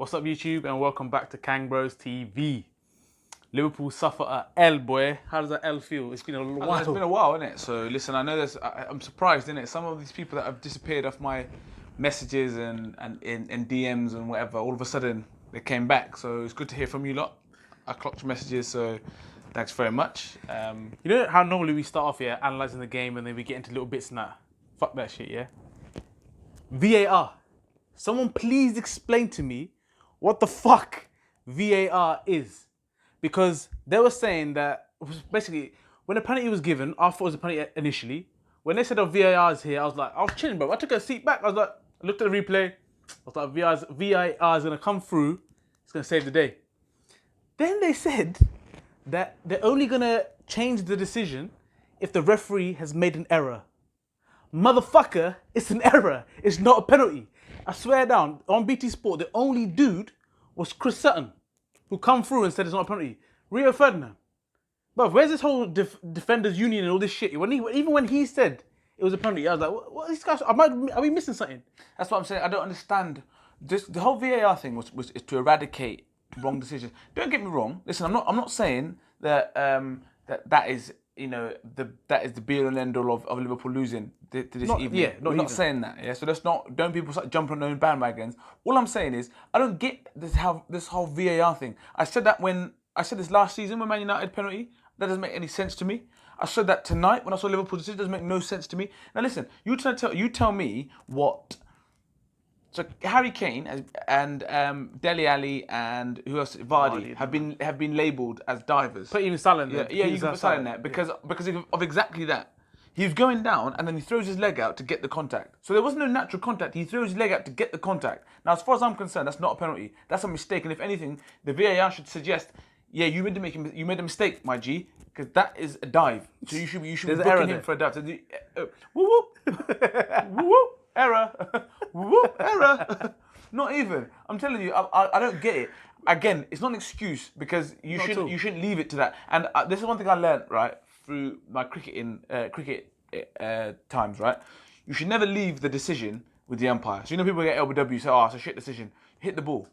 What's up, YouTube, and welcome back to KangBrosTV. Liverpool suffer a L, boy. How does that L feel? It's been a while. It's been a while, isn't it? So listen, I know I'm surprised, isn't it? Some of these people that have disappeared off my messages and DMs and whatever, all of a sudden they came back. So it's good to hear from you lot. I clocked your messages, so thanks very much. You know how normally we start off here analysing the game and then we get into little bits and that? Fuck that shit, yeah? VAR. Someone please explain to me what the fuck VAR is. Because they were saying that, basically, when a penalty was given, I thought it was a penalty initially. When they said, oh, VAR is here, I was chilling, bro. I took a seat back. I looked at the replay. I was like, VAR is going to come through. It's going to save the day. Then they said that they're only going to change the decision if the referee has made an error. Motherfucker, it's an error. It's not a penalty. I swear down, on BT Sport, the only dude was Chris Sutton, who come through and said it's not a penalty. Rio Ferdinand. But where's this whole defenders union and all this shit? Even when he said it was a penalty, I was like, what these guys, are we missing something? That's what I'm saying. I don't understand. The whole VAR thing was to eradicate wrong decisions. Don't get me wrong. Listen, I'm not saying that that is the be all and end all of Liverpool losing to this evening. Yeah, not saying that. Yeah, so don't people start jumping on their own bandwagons. All I'm saying is I don't get this whole VAR thing. I said this last season when Man United penalty. That doesn't make any sense to me. I said that tonight when I saw Liverpool decision. It doesn't make no sense to me. Now listen, you tell me what. So Harry Kane and Dele Alli and who else? Vardy have been labelled as divers. Put even Salah in there. Yeah, you can put Salah in there because of exactly that. He was going down and then he throws his leg out to get the contact. So there was no natural contact. He threw his leg out to get the contact. Now, as far as I'm concerned, that's not a penalty. That's a mistake. And if anything, the VAR should suggest, yeah, you made a mistake, my G, because that is a dive. So you should be booking him for a dive. So whoop whoop. Error. Whoop, error. Not even. I'm telling you, I don't get it. Again, it's not an excuse because you shouldn't leave it to that. And this is one thing I learned, right, through my cricket times, right? You should never leave the decision with the umpire. So people get LBW, say, oh, it's a shit decision. Hit the ball.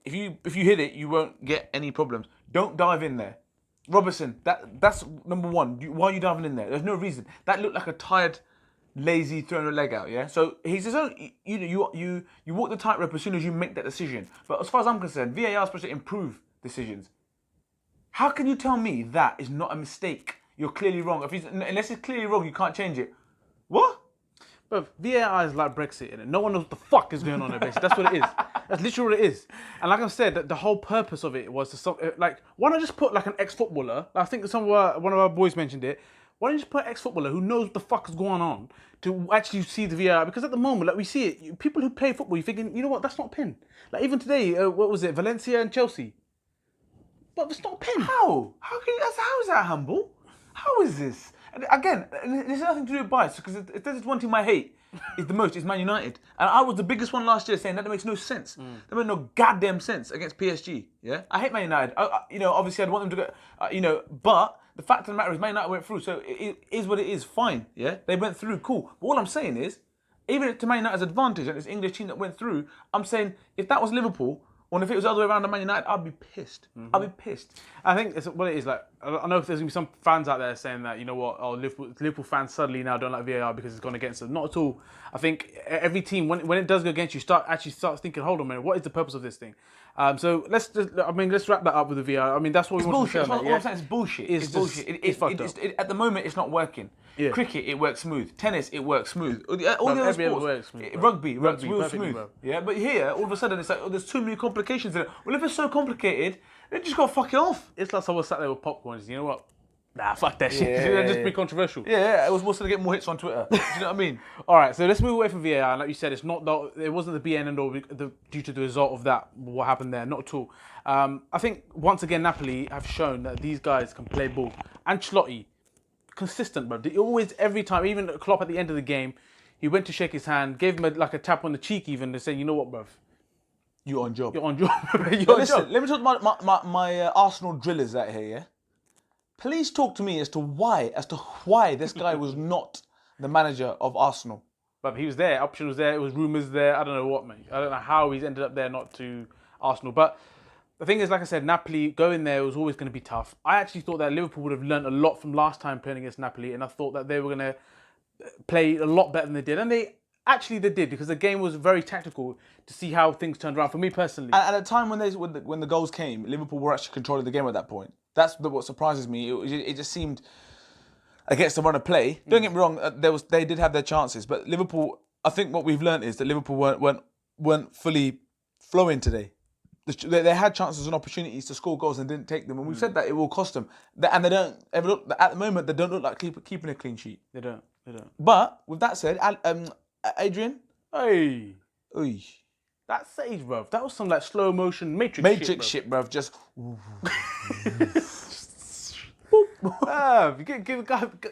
If you hit it, you won't get any problems. Don't dive in there. Robertson, that's number one. Why are you diving in there? There's no reason. That looked like a tired, lazy throwing a leg out, yeah? So he's his own, you walk the tightrope as soon as you make that decision. But as far as I'm concerned, VAR is supposed to improve decisions. How can you tell me that is not a mistake? You're clearly wrong. Unless it's clearly wrong, you can't change it. What? But VAR is like Brexit, innit? No one knows what the fuck is going on there, basically. That's what it is. That's literally what it is. And like I said, the whole purpose of it was to why not just put like an ex-footballer? I think one of our boys mentioned it. Why don't you just put an ex-footballer who knows what the fuck is going on to actually see the VAR? Because at the moment, like we see it, people who play football, you're thinking, you know what, that's not a pen. Like even today, what was it, Valencia and Chelsea? But it's not a pen. How? How is that humble? How is this? And again, there's nothing to do with bias, because if there's one team I hate, it's Man United. And I was the biggest one last year saying that makes no sense. That makes no goddamn sense against PSG. Yeah, I hate Man United. Obviously I'd want them to go, but the fact of the matter is Man United went through, so it is what it is, fine, yeah? They went through, cool. But all I'm saying is, even to Man United's advantage, and it's English team that went through, I'm saying, if that was Liverpool, or if it was the other way around to Man United, I'd be pissed. I'd be pissed. I think it's what it is. Like, I know if there's going to be some fans out there saying that, you know what, Liverpool fans suddenly now don't like VAR because it's gone against them. Not at all. I think every team, when it does go against you, start thinking, hold on a minute, what is the purpose of this thing? So let's wrap that up with the VAR. I mean, that's what we want to say. All I'm saying is bullshit. It's bullshit. It's fucked up. At the moment, it's not working. Yeah. Cricket, it works smooth. Tennis, it works smooth. All the other sports, works smooth, rugby works real smooth. Bro. Yeah, but here, all of a sudden, it's like, there's too many complications in it. Well, if it's so complicated, they just got to fuck it off. It's like someone sat there with popcorn. You know what? Nah, fuck that shit. Just be controversial. Yeah, it was supposed to get more hits on Twitter. Do you know what I mean? All right, so let's move away from VAR. Like you said, it wasn't the be and end all due to the result of that, what happened there. Not at all. I think, once again, Napoli have shown that these guys can play ball. Ancelotti, consistent, bro. Always, every time, even Klopp at the end of the game, he went to shake his hand, gave him a tap on the cheek even, to say, you know what, bro? You're on job. You're on job. Listen, let me talk to my Arsenal drillers out here, yeah? Please talk to me as to why this guy was not the manager of Arsenal. But he was there. Option was there. It was rumours there. I don't know what, mate. I don't know how he's ended up there not to. Arsenal. But the thing is, like I said, Napoli going there was always going to be tough. I actually thought that Liverpool would have learned a lot from last time playing against Napoli, and I thought that they were going to play a lot better than they did. And they did, because the game was very tactical to see how things turned around for me personally. And at the time when the goals came, Liverpool were actually controlling the game at that point. That's what surprises me. It just seemed against the run of play. Don't get me wrong, they did have their chances, but Liverpool. I think what we've learned is that Liverpool weren't fully flowing today. They had chances and opportunities to score goals and didn't take them. And we've said that it will cost them. And they don't ever look, at the moment, they don't look like keeping a clean sheet. They don't. But with that said, Adrian, Hey, oy. that save, bruv. That was some like slow motion Matrix shit, bruv. Just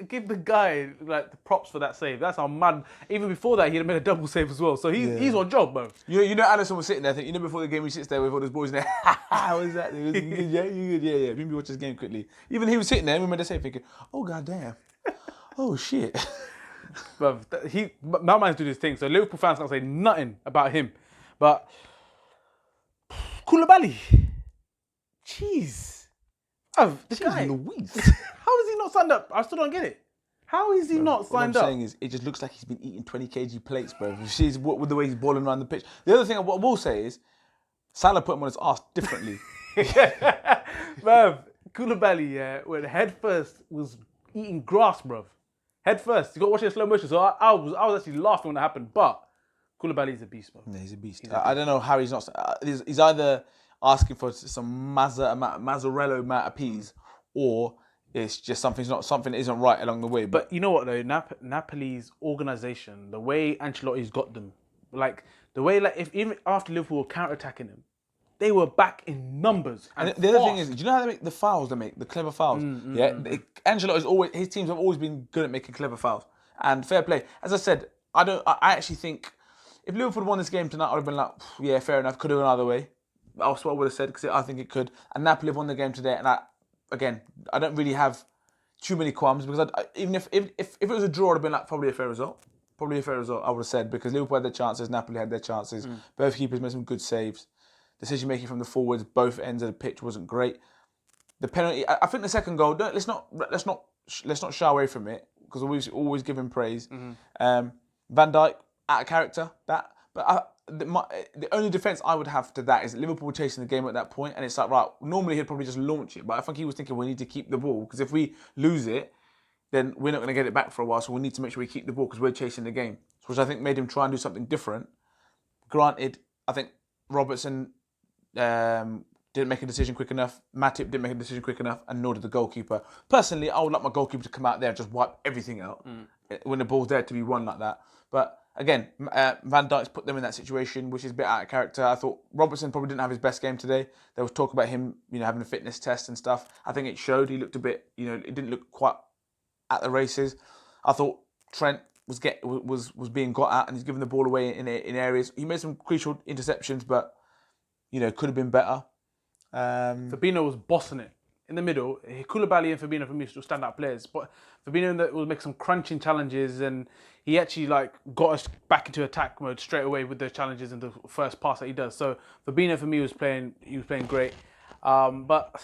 give the guy like the props for that save. That's how mad. Even before that, he'd have made a double save as well. So he's on job, bro. You know, Alisson was sitting there. Before the game, he sits there with all those boys in there. How is that? You good? Yeah, you good? Yeah. Maybe watch this game quickly. Even he was sitting there and we made the save, thinking, "Oh goddamn, oh shit." Bruv, my man's doing his thing. So Liverpool fans can't say nothing about him. But Koulibaly, jeez. This guy, Louise. how is he not signed up? I still don't get it. How is he not signed What up? I'm saying is, it just looks like he's been eating 20 kg plates, bro. You see with the way he's balling around the pitch. The other thing I will say is, Salah put him on his arse differently. Bruv, Koulibaly, when head first was eating grass, bruv. Head first. You got to watch it in slow motion. So I was actually laughing when that happened. But Koulibaly's a beast, bro. Yeah, he's a beast. I don't know how he's not. He's either asking for some Mazzarello amount of peas, or it's just something isn't right along the way. But you know what though, Napoli's organisation, the way Ancelotti's got them, like the way even after Liverpool were counter-attacking them, they were back in numbers. And the other thing is, do you know how they make the fouls? They make the clever fouls. Ancelotti his teams have always been good at making clever fouls. And fair play. As I said, I actually think if Liverpool had won this game tonight, I'd have been like, yeah, fair enough. Could have gone either way. That's what I would have said, because I think it could. And Napoli have won the game today, and I don't really have too many qualms, because even if it was a draw, I'd have been like, probably a fair result. Probably a fair result, I would have said, because Liverpool had their chances, Napoli had their chances. Both keepers made some good saves. Decision making from the forwards, both ends of the pitch wasn't great. The penalty, I think the second goal. Let's not shy away from it, because we always give him praise. Van Dijk, out of character. The only defence I would have to that is that Liverpool were chasing the game at that point, and it's like, right, normally he'd probably just launch it, but I think he was thinking we need to keep the ball, because if we lose it, then we're not going to get it back for a while, so we need to make sure we keep the ball because we're chasing the game, which I think made him try and do something different. Granted, I think Robertson didn't make a decision quick enough, Matip didn't make a decision quick enough, and nor did the goalkeeper. Personally, I would like my goalkeeper to come out there and just wipe everything out when the ball's there to be won like that. But again, Van Dijk's put them in that situation, which is a bit out of character. I thought Robertson probably didn't have his best game today. There was talk about him, having a fitness test and stuff. I think it showed. He looked a bit, it didn't look quite at the races. I thought Trent was being got at, and he's giving the ball away in areas. He made some crucial interceptions, but could have been better. Firmino was bossing it in the middle. Koulibaly and Firmino for me still standout players, but Firmino will make some crunching challenges, and he actually got us back into attack mode straight away with the challenges and the first pass that he does. So Firmino for me was playing great. But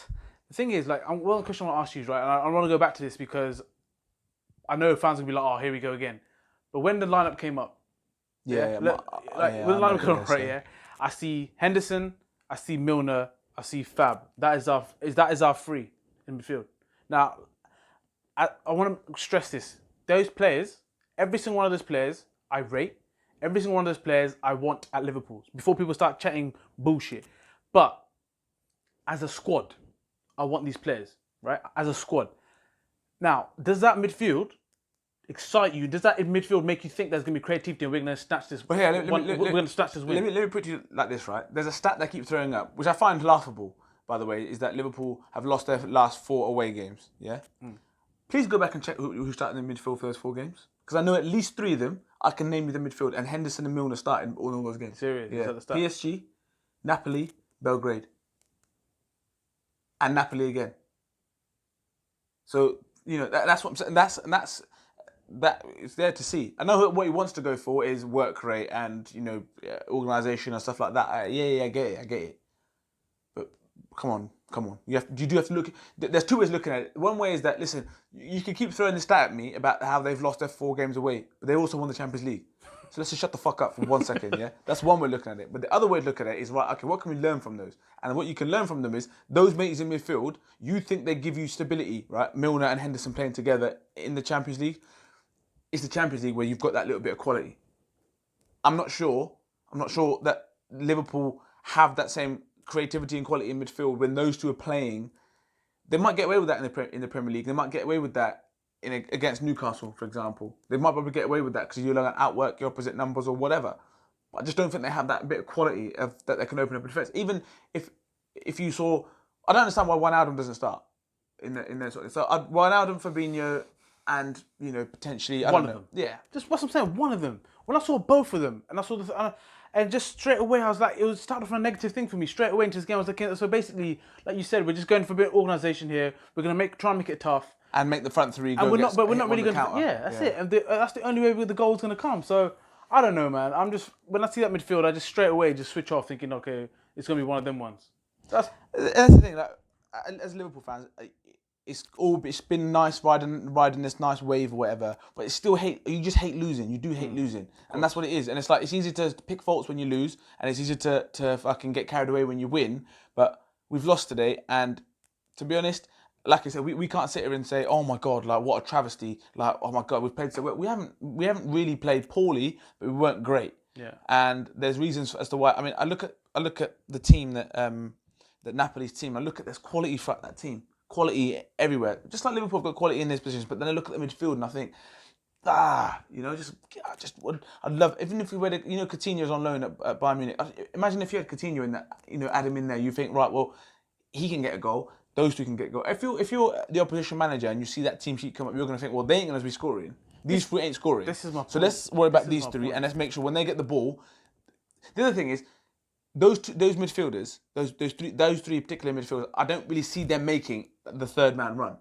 the thing is, one question I want to ask you is, right, and I want to go back to this because I know fans will be like, oh, here we go again. But when the lineup came up, when the lineup came up, right, I see Henderson, I see Milner, I see Fab. That is our three in midfield. Now, I want to stress this. Those players, every single one of those players, I rate. Every single one of those players, I want at Liverpool. Before people start chatting bullshit. But as a squad, I want these players, right? As a squad. Now, does that midfield excite you? Does that midfield make you think there's going to be creativity and we're going to snatch this? But we're going to snatch this win. Let me put it like this, right? There's a stat they keep throwing up, which I find laughable, by the way, is that Liverpool have lost their last 4 away games. Yeah. Please go back and check who started in the midfield for those 4 games, because I know at least 3 of them. I can name you the midfield, and Henderson and Milner started all those games. Serious? Yeah. Is that the stat? PSG, Napoli, Belgrade, and Napoli again. So that's what I'm saying. That's it's there to see. I know what he wants to go for is work rate and organisation and stuff like that. I get it. come on. You do have to look. There's two ways of looking at it. One way is that, listen, you can keep throwing this stat at me about how they've lost their 4 games away, but they also won the Champions League. So let's just shut the fuck up for 1 second, yeah? That's one way of looking at it. But the other way of looking at it is, right, okay, what can we learn from those? And what you can learn from them is, those mates in midfield, you think they give you stability, right? Milner and Henderson playing together in the Champions League. It's the Champions League where you've got that little bit of quality. I'm not sure that Liverpool have that same creativity and quality in midfield when those two are playing. They might get away with that in the Premier League. They might get away with that against Newcastle, for example. They might probably get away with that because you're going to outwork your opposite numbers or whatever. But I just don't think they have that bit of quality that they can open up a defence. Even if you saw, I don't understand why Wijnaldum doesn't start in their sort of. So Wijnaldum, Fabinho, and potentially One of them. Yeah, Just what I'm saying. One of them. When I saw both of them, and I saw and just straight away, I was like, it was started from a negative thing for me. Straight away into this game, I was like, so basically, like you said, we're just going for a bit of organisation here. We're gonna try and make it tough, and make the front three go. And we're not really going to. Counter. Yeah, that's it. And that's the only way the goal's gonna come. So I don't know, man. I'm just when I see that midfield, I just straight away just switch off, thinking, okay, it's gonna be one of them ones. That's the thing. Like, as Liverpool fans, it's been nice riding this nice wave or whatever, but it's still you just hate losing. You do hate losing, and that's what it is. And it's like, it's easy to pick faults when you lose, and it's easy to fucking get carried away when you win. But we've lost today, and to be honest, like I said, we can't sit here and say, oh my god, like what a travesty, like oh my god, we've played so well. We haven't really played poorly, but we weren't great. Yeah. And there's reasons as to why. I mean, I look at the team that Napoli's team. I look at this quality throughout that team. Quality everywhere. Just like Liverpool have got quality in these positions, but then I look at the midfield and I think, I'd love, even if we were to, Coutinho's on loan at Bayern Munich. Imagine if you had Coutinho in that, add him in there, you think, right, well, he can get a goal, those two can get a goal. If you're the opposition manager and you see that team sheet come up, you're going to think, well, they ain't going to be scoring. These three ain't scoring. This is my point. So let's worry about these three and let's make sure when they get the ball. The other thing is, those midfielders, those three particular midfielders, I don't really see them making the third man run,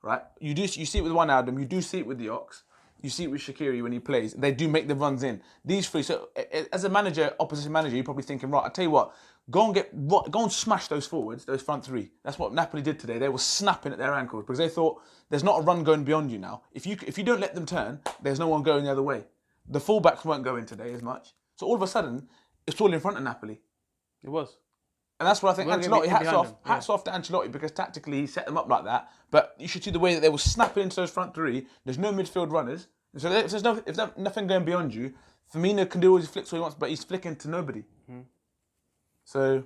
right? You see it with Wijnaldum, you do see it with the Ox, you see it with Shaqiri when he plays. They do make the runs in. These three. So as a manager, opposition manager, you're probably thinking, right, I tell you what, go and smash those forwards, those front three. That's what Napoli did today. They were snapping at their ankles because they thought there's not a run going beyond you now. If you don't let them turn, there's no one going the other way. The fullbacks weren't going today as much. So all of a sudden, it's all in front of Napoli. It was. And that's what I think Ancelotti, hats off to Ancelotti, because tactically he set them up like that. But you should see the way that they were snapping into those front three. There's no midfield runners. So if there's nothing going beyond you, Firmino can do all his flicks what he wants, but he's flicking to nobody. Mm-hmm. So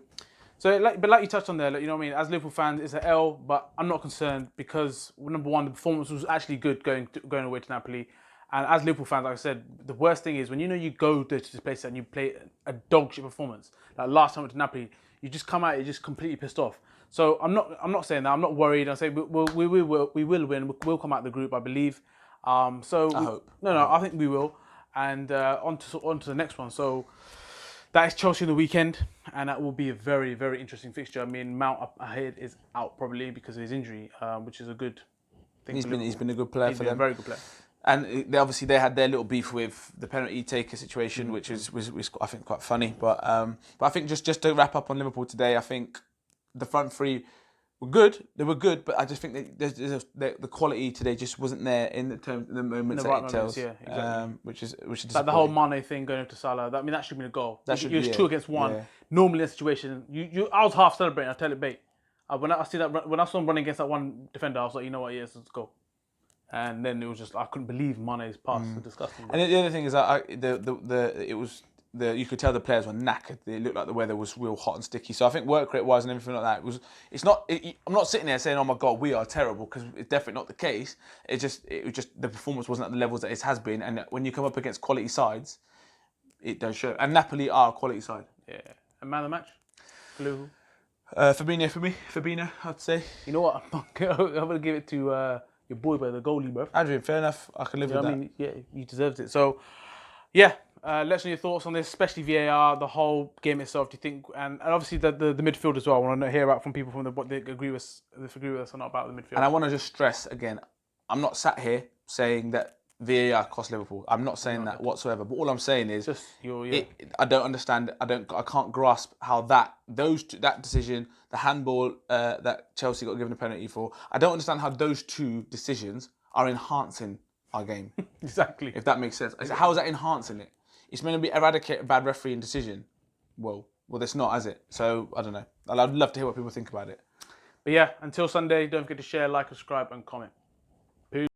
like you touched on there, you know what I mean? As Liverpool fans, it's an L, but I'm not concerned because, number one, the performance was actually good going away to Napoli. And as Liverpool fans, like I said, the worst thing is when you go to this place and you play a dog shit performance. Like last time I went to Napoli, you just come out, you're just completely pissed off. So I'm not saying that. I'm not worried. I say we will win. We'll come out of the group, I believe. I hope. I think we will. And on to the next one. So that is Chelsea on the weekend, and that will be a very, very interesting fixture. I mean, Mount up ahead is out probably because of his injury, which is a good thing. He's been a good player for them. A very good player. And they had their little beef with the penalty taker situation, which was I think quite funny. But I think just to wrap up on Liverpool today, I think the front three were good. They were good, but I just think the quality today just wasn't there in the moments that it tells. Yeah, exactly. Which is like the whole Mane thing going to Salah. I mean, that should have been a goal. It was 2 against 1. Yeah. Normally in a situation, I was half celebrating. I tell it, bait. When I saw him running against that one defender, I was like, you know what? Yes, let's go. And then it was just, I couldn't believe Mane's pass. So disgusting. And the other thing is that you could tell the players were knackered. It looked like the weather was real hot and sticky. So I think work rate wise and everything like that, I'm not sitting there saying, oh my God, we are terrible, because it's definitely not the case. It was just the performance wasn't at the levels that it has been. And when you come up against quality sides, it does show. And Napoli are a quality side. Yeah. And man of the match? Blue. Fabinho, I'd say. You know what? I'm going to give it to your boy, the goalie, bro. Adrian, fair enough. I can live with that. I mean, yeah, he deserves it. So, yeah, let us know your thoughts on this, especially VAR, the whole game itself. Do you think, and obviously the midfield as well. I want to hear about from people from what they agree with us or not about the midfield. And I want to just stress again, I'm not sat here saying that VAR cost Liverpool. I'm not saying that whatsoever. But all I'm saying is, Just I don't understand. I can't grasp how that decision, the handball that Chelsea got given a penalty for. I don't understand how those two decisions are enhancing our game. exactly. If that makes sense. How is that enhancing it? It's meant to be eradicate a bad refereeing decision. Well, it's not, is it? So I don't know. I'd love to hear what people think about it. But yeah, until Sunday, don't forget to share, like, subscribe, and comment.